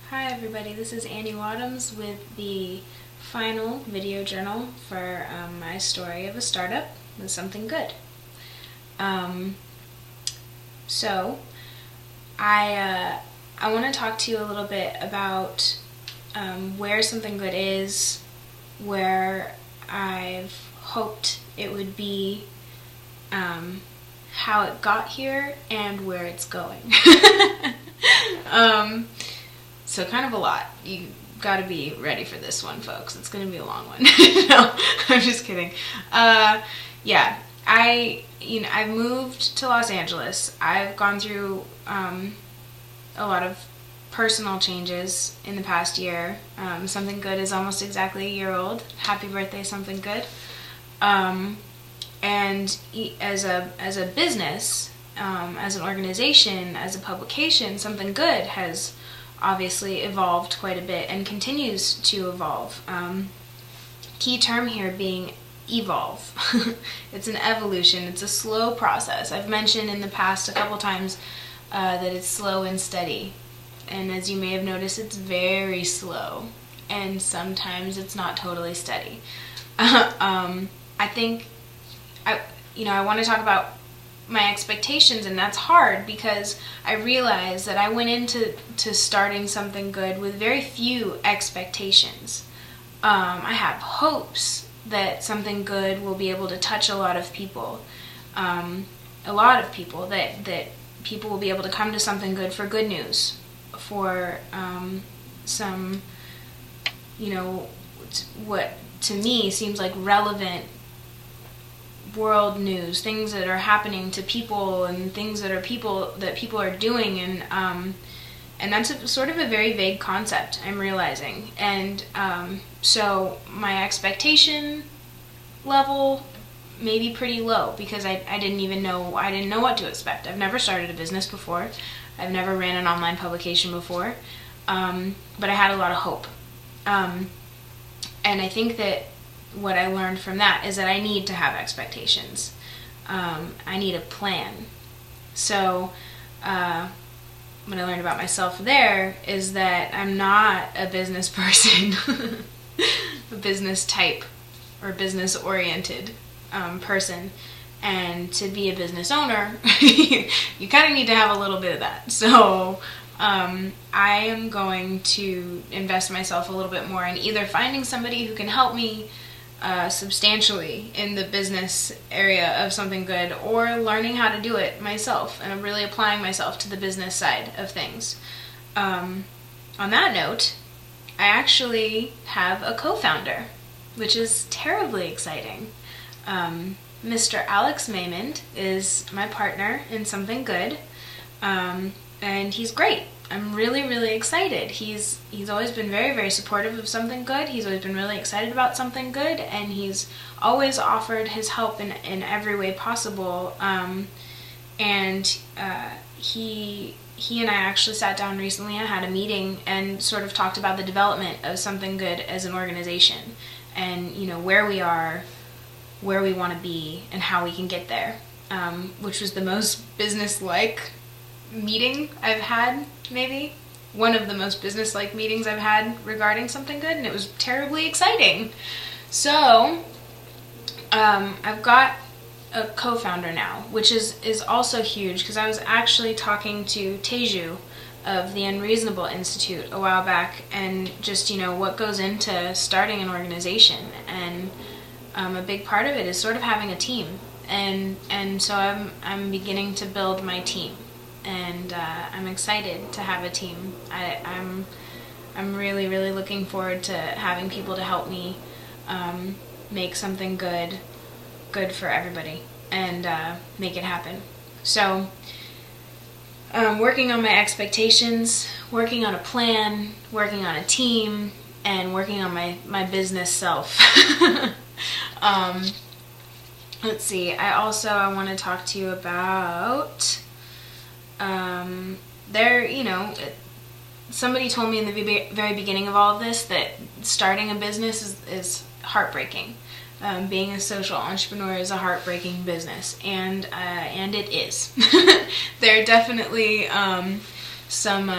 Hi everybody, this is Annie Wadhams with the final video journal for my story of a startup with Something Good. Um, so, I want to talk to you a little bit about where Something Good is, where I've hoped it would be, how it got here, and where it's going. So kind of a lot. You got to be ready for this one, folks. It's going to be a long one. No, I'm just kidding. Yeah, I've moved to Los Angeles. I've gone through a lot of personal changes in the past year. Something Good is almost exactly a year old. Happy birthday, Something Good. And as a business, as an organization, as a publication, Something Good has obviously evolved quite a bit and continues to evolve. Key term here being evolve. It's an evolution. It's a slow process. I've mentioned in the past a couple times that it's slow and steady. And as you may have noticed, it's very slow. And sometimes it's not totally steady. I think I want to talk about my expectations, and that's hard because I realized that I went into starting Something Good with very few expectations. I have hopes that Something Good will be able to touch a lot of people, that people will be able to come to Something Good for good news, for some, what to me seems like relevant world news, things that are happening to people and things that people are doing, and that's sort of a very vague concept, I'm realizing. And so my expectation level may be pretty low because I didn't know what to expect. I've never started a business before. I've never ran an online publication before, but I had a lot of hope. And I think that what I learned from that is that I need to have expectations. I need a plan. So what I learned about myself there is that I'm not a business person, a business type or business oriented person. And to be a business owner, you kind of need to have a little bit of that. So I am going to invest myself a little bit more in either finding somebody who can help me substantially in the business area of Something Good, or learning how to do it myself, and I'm really applying myself to the business side of things. On that note, I actually have a co-founder, which is terribly exciting. Mr. Alex Maymond is my partner in Something Good, and he's great. I'm really, really excited. He's always been very, very supportive of Something Good. He's always been really excited about Something Good, and he's always offered his help in every way possible. He and I actually sat down recently and had a meeting and sort of talked about the development of Something Good as an organization, and where we are, where we want to be, and how we can get there, which was the most business-like meeting I've had, maybe one of the most business-like meetings I've had regarding Something Good, and it was terribly exciting. So I've got a co-founder now, which is also huge, because I was actually talking to Teju of the Unreasonable Institute a while back, and just what goes into starting an organization, and a big part of it is sort of having a team, and so I'm beginning to build my team. And I'm excited to have a team. I'm really, really looking forward to having people to help me make Something good for everybody, and make it happen. So working on my expectations, working on a plan, working on a team, and working on my business self. Let's see. I want to talk to you about somebody told me in the very beginning of all of this that starting a business is heartbreaking. Being a social entrepreneur is a heartbreaking business, and it is. There are definitely some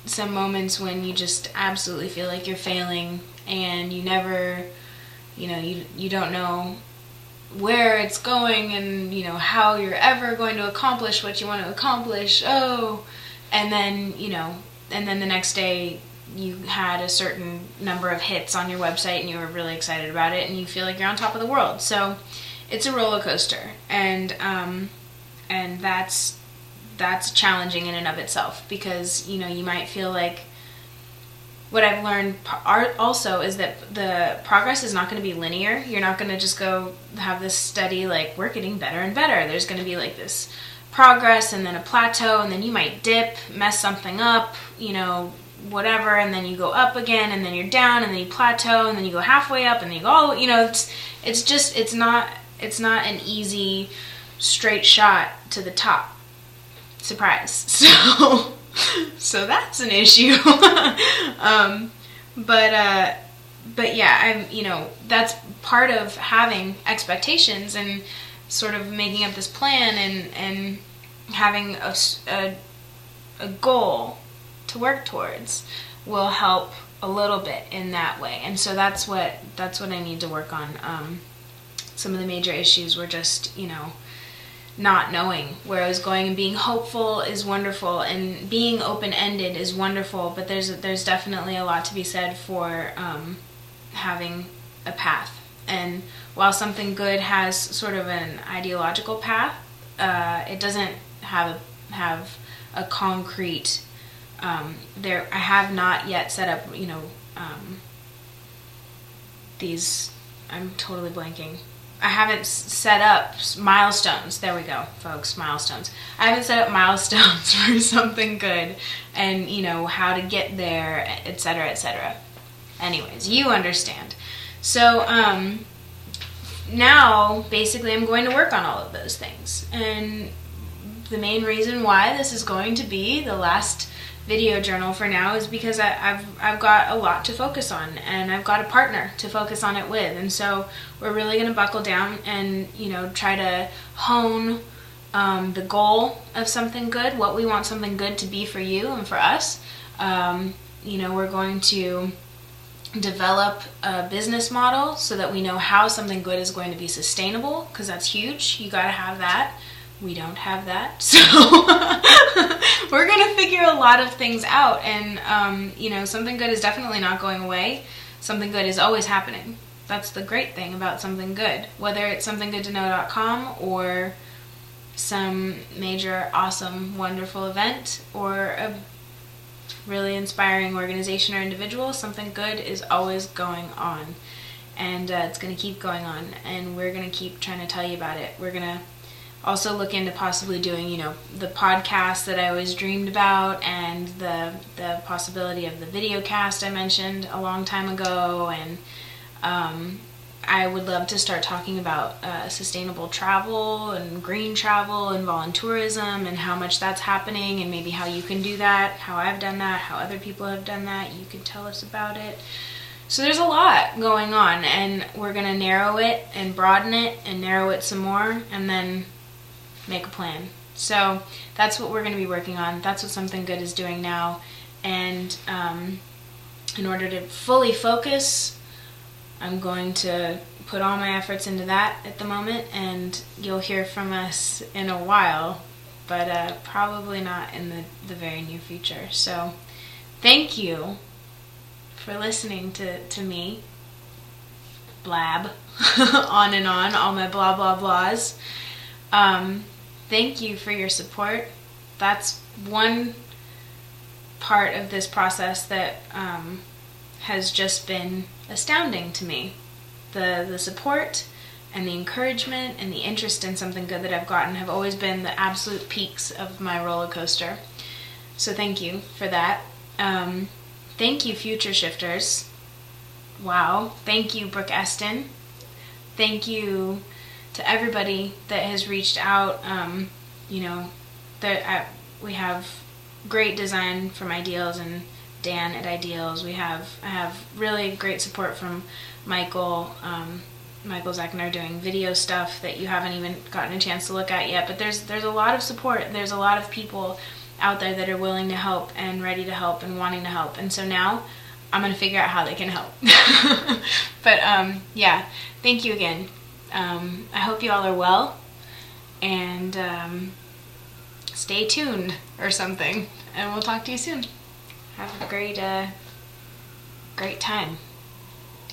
some moments when you just absolutely feel like you're failing, and you never, you don't know where it's going, and how you're ever going to accomplish what you want to accomplish. And then the next day you had a certain number of hits on your website and you were really excited about it and you feel like you're on top of the world. So it's a roller coaster, and that's challenging in and of itself, because you might feel like, what I've learned also is that the progress is not going to be linear. You're not going to just go have this steady, like, we're getting better and better. There's going to be like this progress and then a plateau, and then you might dip, mess something up, whatever, and then you go up again, and then you're down, and then you plateau, and then you go halfway up, and then you go, it's not an easy straight shot to the top. Surprise. So that's an issue. But yeah, that's part of having expectations and sort of making up this plan and having a goal to work towards will help a little bit in that way. And so that's what I need to work on. Some of the major issues were just, not knowing where I was going, and being hopeful is wonderful, and being open-ended is wonderful, but there's definitely a lot to be said for having a path. And while something good has sort of an ideological path, it doesn't have a concrete. I have not yet set up, these. I'm totally blanking. I haven't set up milestones. There we go, folks, milestones. I haven't set up milestones for something good, and how to get there, etc., etc. Anyways, you understand. So now basically I'm going to work on all of those things, and the main reason why this is going to be the last video journal for now is because I've got a lot to focus on, and I've got a partner to focus on it with, and so we're really going to buckle down and try to hone the goal of something good, what we want something good to be for you and for us. We're going to develop a business model so that we know how something good is going to be sustainable, because that's huge. You got to have that. We don't have that, so we're going to figure a lot of things out, and something good is definitely not going away. Something good is always happening. That's the great thing about something good, whether it's somethinggoodtoknow.com or some major, awesome, wonderful event, or a really inspiring organization or individual. Something good is always going on, and it's going to keep going on, and we're going to keep trying to tell you about it. We're going to also look into possibly doing, the podcast that I always dreamed about, and the possibility of the video cast I mentioned a long time ago. And I would love to start talking about sustainable travel and green travel and voluntourism, and how much that's happening, and maybe how you can do that, how I've done that, how other people have done that. You can tell us about it. So there's a lot going on, and we're going to narrow it and broaden it and narrow it some more, and then make a plan. So that's what we're going to be working on. That's what Something Good is doing now. And in order to fully focus, I'm going to put all my efforts into that at the moment, and you'll hear from us in a while, but probably not in the very near future. So thank you for listening to me blab on and on, all my blah blah blahs. Thank you for your support. That's one part of this process that has just been astounding to me. The support and the encouragement and the interest in Something Good that I've gotten have always been the absolute peaks of my roller coaster. So thank you for that. Thank you, Future Shifters. Wow. Thank you, Brooke Eston. Thank you to everybody that has reached out. We have great design from Ideals and Dan at Ideals. I have really great support from Michael Zechner doing video stuff that you haven't even gotten a chance to look at yet. But there's a lot of support. There's a lot of people out there that are willing to help and ready to help and wanting to help. And so now I'm going to figure out how they can help. But yeah, thank you again. I hope you all are well, and stay tuned or something, and we'll talk to you soon. Have a great time.